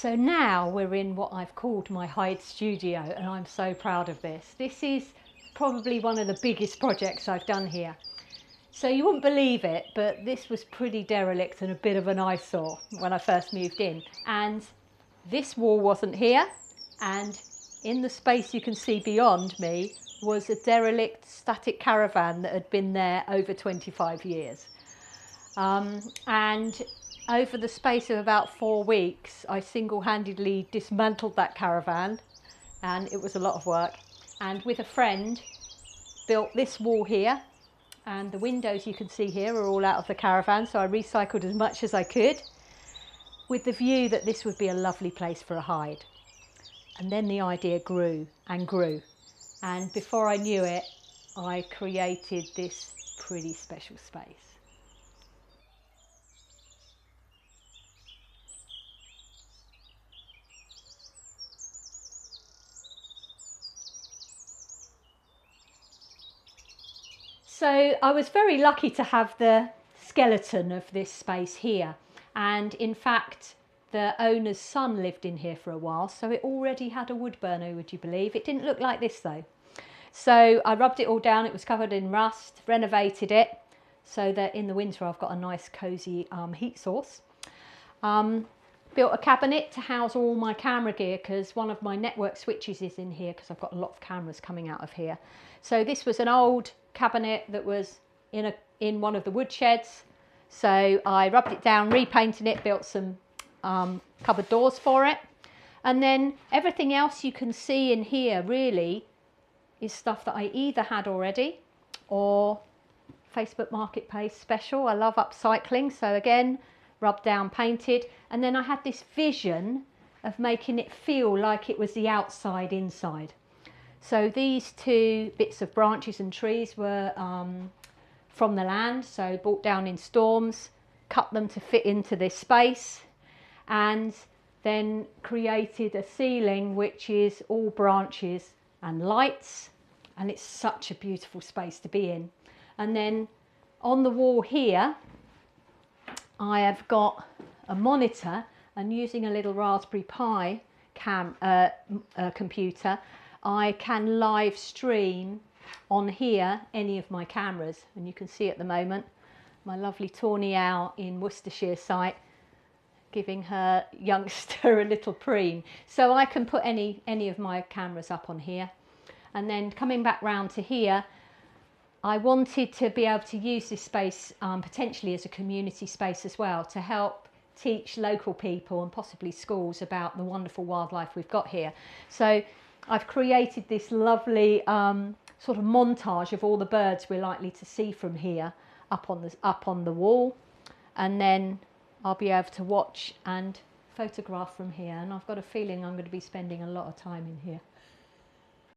So now we're in what I've called my hide studio, and I'm so proud of this. This is probably one of the biggest projects I've done here. So you wouldn't believe it, but this was pretty derelict and a bit of an eyesore when I first moved in. And this wall wasn't here, and in the space you can see beyond me was a derelict static caravan that had been there over 25 years. And over the space of about 4 weeks, I single-handedly dismantled that caravan, and it was a lot of work. And with a friend, built this wall here, and the windows you can see here are all out of the caravan, so I recycled as much as I could, with the view that this would be a lovely place for a hide. And then the idea grew and grew, and before I knew it, I created this pretty special space. So I was very lucky to have the skeleton of this space here, and in fact the owner's son lived in here for a while, so it already had a wood burner, would you believe. It didn't look like this though. So I rubbed it all down, it was covered in rust, renovated it so that in the winter I've got a nice cosy heat source. Built a cabinet to house all my camera gear, because one of my network switches is in here because I've got a lot of cameras coming out of here. So this was an old cabinet that was in one of the wood sheds. So I rubbed it down, repainted it, built some cupboard doors for it. And then everything else you can see in here really is stuff that I either had already or Facebook Marketplace special. I love upcycling, so again, rubbed down, painted, and then I had this vision of making it feel like it was the outside inside. So these two bits of branches and trees were from the land, so brought down in storms, cut them to fit into this space, and then created a ceiling which is all branches and lights, and it's such a beautiful space to be in. And then on the wall here I have got a monitor, and using a little Raspberry Pi computer, I can live stream on here any of my cameras. And you can see at the moment my lovely tawny owl in Worcestershire site giving her youngster a little preen. So I can put any of my cameras up on here. And then coming back round to here, I wanted to be able to use this space potentially as a community space as well, to help teach local people and possibly schools about the wonderful wildlife we've got here. So I've created this lovely sort of montage of all the birds we're likely to see from here up on the wall, and then I'll be able to watch and photograph from here, and I've got a feeling I'm going to be spending a lot of time in here.